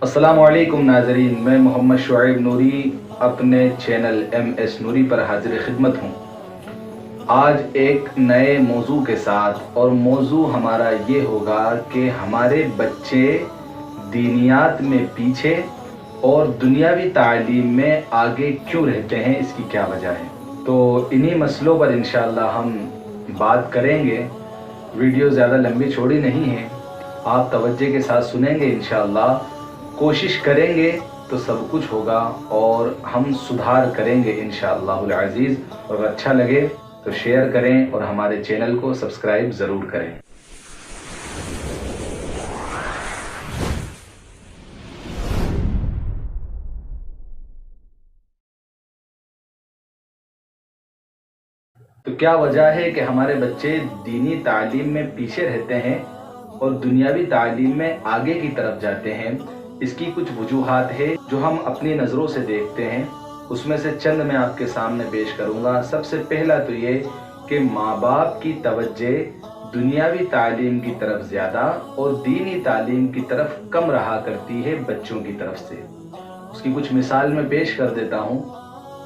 अस्सलामुअलैकुम नाज़रीन, मैं मोहम्मद शुएब नूरी अपने चैनल MS नूरी पर हाजिर खिदमत हूँ। आज एक नए मौजू के साथ, और मौजू हमारा ये होगा कि हमारे बच्चे दीनियात में पीछे और दुनियावी तालीम में आगे क्यों रहते हैं, इसकी क्या वजह है। तो इन्हीं मसलों पर इंशाअल्लाह हम बात करेंगे। वीडियो ज़्यादा लंबी चौड़ी नहीं है, आप तवज्जो के साथ सुनेंगे इंशाअल्लाह, कोशिश करेंगे तो सब कुछ होगा और हम सुधार करेंगे इंशाअल्लाहुल अज़ीज़। और अगर अच्छा लगे तो शेयर करें और हमारे चैनल को सब्सक्राइब ज़रूर करें। तो क्या वजह है कि हमारे बच्चे दीनी तालीम में पीछे रहते हैं और दुनियावी तालीम में आगे की तरफ जाते हैं? इसकी कुछ वजूहात है जो हम अपनी नज़रों से देखते हैं, उसमें से चंद मैं आपके सामने पेश करूंगा। सबसे पहला तो ये कि माँ बाप की तवज्जो दुनियावी तालीम की तरफ ज़्यादा और दीनी तालीम की तरफ कम रहा करती है बच्चों की तरफ से। उसकी कुछ मिसाल मैं पेश कर देता हूँ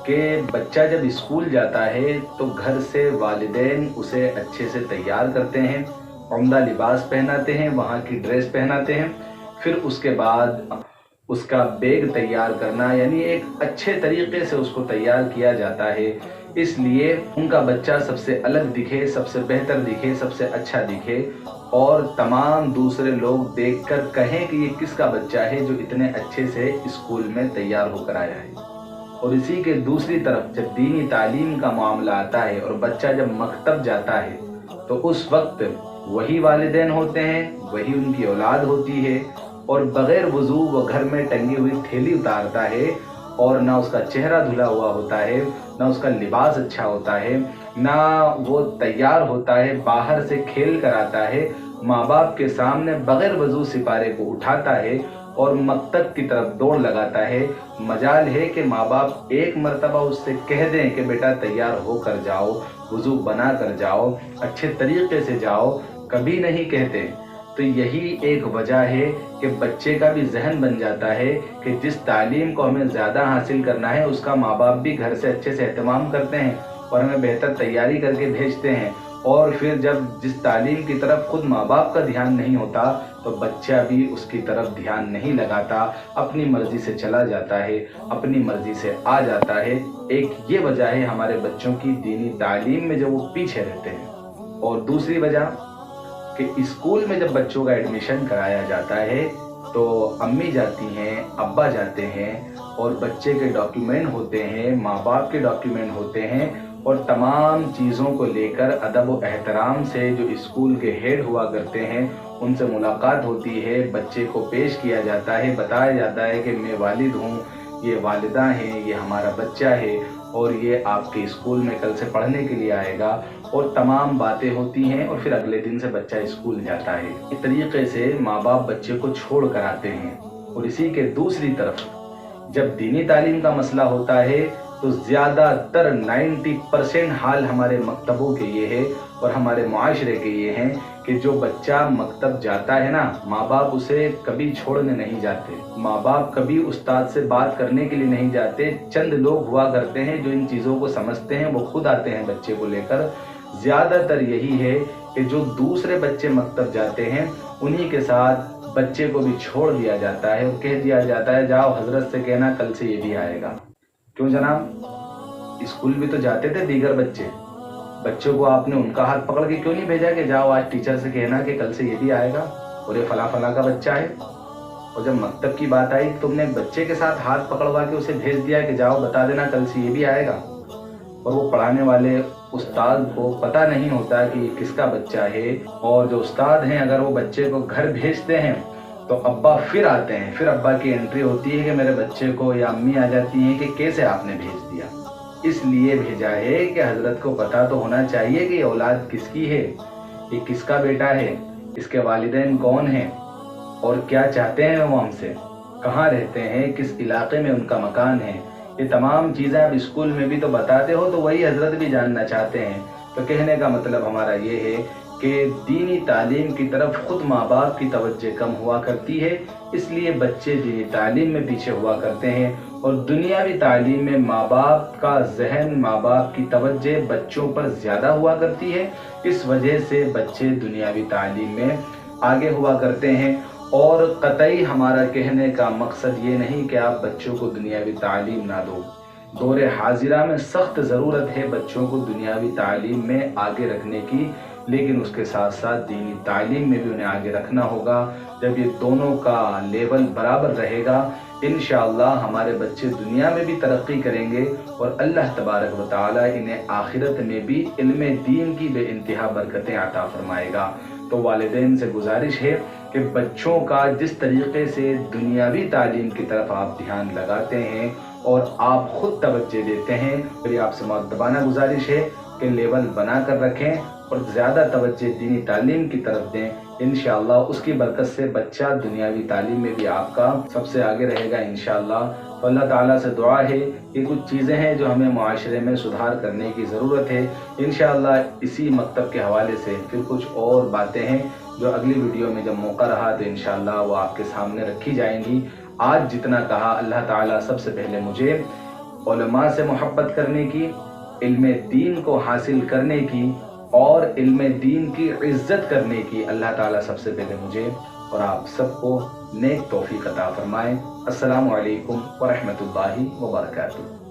कि बच्चा जब स्कूल जाता है तो घर से वालिदैन उसे अच्छे से तैयार करते हैं, उम्दा लिबास पहनाते हैं, वहाँ की ड्रेस पहनाते हैं, फिर उसके बाद उसका बैग तैयार करना, यानी एक अच्छे तरीके से उसको तैयार किया जाता है। इसलिए उनका बच्चा सबसे अलग दिखे, सबसे बेहतर दिखे, सबसे अच्छा दिखे और तमाम दूसरे लोग देखकर कहें कि ये किसका बच्चा है जो इतने अच्छे से स्कूल में तैयार होकर आया है। और इसी के दूसरी तरफ जब दीनी तालीम का मामला आता है और बच्चा जब मकतब जाता है तो उस वक्त वही वालिदैन होते हैं, वही उनकी औलाद होती है, और बग़ैर वज़ू वो घर में टंगी हुई थैली उतारता है और ना उसका चेहरा धुला हुआ होता है, ना उसका लिबास अच्छा होता है, ना वो तैयार होता है, बाहर से खेल कर आता है, माँ बाप के सामने बग़ैर वज़ू सिपारे को उठाता है और मकतब की तरफ दौड़ लगाता है। मजाल है कि माँ बाप एक मर्तबा उससे कह दें कि बेटा तैयार होकर जाओ, वज़ू बना कर जाओ, अच्छे तरीके से जाओ, कभी नहीं कहते। तो यही एक वजह है कि बच्चे का भी जहन बन जाता है कि जिस तालीम को हमें ज़्यादा हासिल करना है उसका माँ बाप भी घर से अच्छे से एहतमाम करते हैं और हमें बेहतर तैयारी करके भेजते हैं। और फिर जब जिस तालीम की तरफ खुद माँ बाप का ध्यान नहीं होता तो बच्चा भी उसकी तरफ ध्यान नहीं लगाता, अपनी मर्ज़ी से चला जाता है, अपनी मर्ज़ी से आ जाता है। एक ये वजह है हमारे बच्चों की दीनी तालीम में जो वो पीछे रहते हैं। और दूसरी वजह कि स्कूल में जब बच्चों का एडमिशन कराया जाता है तो अम्मी जाती हैं, अब्बा जाते हैं और बच्चे के डॉक्यूमेंट होते हैं, माँ बाप के डॉक्यूमेंट होते हैं, और तमाम चीज़ों को लेकर अदब व एहतराम से जो स्कूल के हेड हुआ करते हैं उनसे मुलाकात होती है, बच्चे को पेश किया जाता है, बताया जाता है कि मैं वालिद हूँ, ये वालिदा हैं, ये हमारा बच्चा है और ये आपके स्कूल में कल से पढ़ने के लिए आएगा, और तमाम बातें होती हैं और फिर अगले दिन से बच्चा स्कूल जाता है। इस तरीके से माँ बाप बच्चे को छोड़ कर आते हैं। और इसी के दूसरी तरफ जब दीनी तालीम का मसला होता है तो ज़्यादातर 90% हाल हमारे मकतबों के ये है और हमारे मुआशरे के ये हैं कि जो बच्चा मकतब जाता है ना, माँ बाप उसे कभी छोड़ने नहीं जाते, माँ बाप कभी उस्ताद से बात करने के लिए नहीं जाते। चंद लोग हुआ करते हैं जो इन चीज़ों को समझते हैं, वो खुद आते हैं बच्चे को लेकर। ज़्यादातर यही है कि जो दूसरे बच्चे मकतब जाते हैं उन्हीं के साथ बच्चे को भी छोड़ दिया जाता है और कह दिया जाता है जाओ हजरत से कहना कल से ये भी आएगा। क्यों जनाब, स्कूल भी तो जाते थे दीगर बच्चे, बच्चों को आपने उनका हाथ पकड़ के क्यों नहीं भेजा कि जाओ आज टीचर से कहना कि कल से ये भी आएगा और ये फला फला का बच्चा है। और जब मकतब की बात आई तुमने बच्चे के साथ हाथ पकड़वा के उसे भेज दिया कि जाओ बता देना कल से ये भी आएगा। और वो पढ़ाने वाले उस्ताद को पता नहीं होता कि ये किसका बच्चा है, और जो उस्ताद हैं अगर वो बच्चे को घर भेजते हैं तो अब्बा फिर आते हैं, फिर अब्बा की एंट्री होती है कि मेरे बच्चे को, या अम्मी आ जाती हैं कि कैसे आपने भेज दिया। इसलिए भेजा है कि हजरत को पता तो होना चाहिए कि ये औलाद किसकी है, ये किसका बेटा है, इसके वालिदैन कौन हैं और क्या चाहते हैं वो हमसे, कहाँ रहते हैं, किस इलाके में उनका मकान है। ये तमाम चीज़ें आप स्कूल में भी तो बताते हो, तो वही हजरत भी जानना चाहते हैं। तो कहने का मतलब हमारा ये है कि दीनी तालीम की तरफ खुद माँ बाप की तवज्जो कम हुआ करती है, اس لیے بچے دینی تعلیم میں پیچھے ہوا کرتے ہیں، اور دنیاوی تعلیم میں ماں باپ کا ذہن، ماں باپ کی توجہ بچوں پر زیادہ ہوا کرتی ہے۔ اس وجہ سے بچے دنیاوی تعلیم میں آگے ہوا کرتے ہیں، اور قطعی ہمارا کہنے کا مقصد یہ نہیں کہ آپ بچوں کو دنیاوی تعلیم نہ دو۔ دور حاضرہ میں سخت ضرورت ہے بچوں کو دنیاوی تعلیم میں آگے رکھنے کی، لیکن اس کے ساتھ ساتھ دینی تعلیم میں بھی انہیں آگے رکھنا ہوگا۔ جب یہ دونوں کا لیول برابر رہے گا، انشاءاللہ ہمارے بچے دنیا میں بھی ترقی کریں گے، اور اللہ تبارک و تعالی انہیں آخرت میں بھی علم دین کی بے انتہا برکتیں عطا فرمائے گا۔ تو والدین سے گزارش ہے کہ بچوں کا جس طریقے سے دنیاوی تعلیم کی طرف آپ دھیان لگاتے ہیں اور آپ خود توجہ دیتے ہیں، میری آپ سے مؤدبانہ گزارش ہے کہ لیول بنا کر رکھیں اور زیادہ توجہ دینی تعلیم کی طرف دیں۔ انشاءاللہ اس کی برکت سے بچہ دنیاوی تعلیم میں بھی آپ کا سب سے آگے رہے گا انشاءاللہ۔ تو اللہ تعالیٰ سے دعا ہے کہ کچھ چیزیں ہیں جو ہمیں معاشرے میں سدھار کرنے کی ضرورت ہے۔ انشاءاللہ اسی مکتب کے حوالے سے پھر کچھ اور باتیں ہیں جو اگلی ویڈیو میں جب موقع رہا تو انشاءاللہ وہ آپ کے سامنے رکھی جائیں گی۔ آج جتنا کہا، اللہ تعالیٰ سب سے پہلے مجھے علماء سے محبت کرنے کی، علم دین کو حاصل کرنے کی اور علم دین کی عزت کرنے کی اللہ تعالیٰ سب سے پہلے مجھے اور آپ سب کو نیک توفیق عطا فرمائے۔ السلام علیکم ورحمۃ اللہ وبرکاتہ۔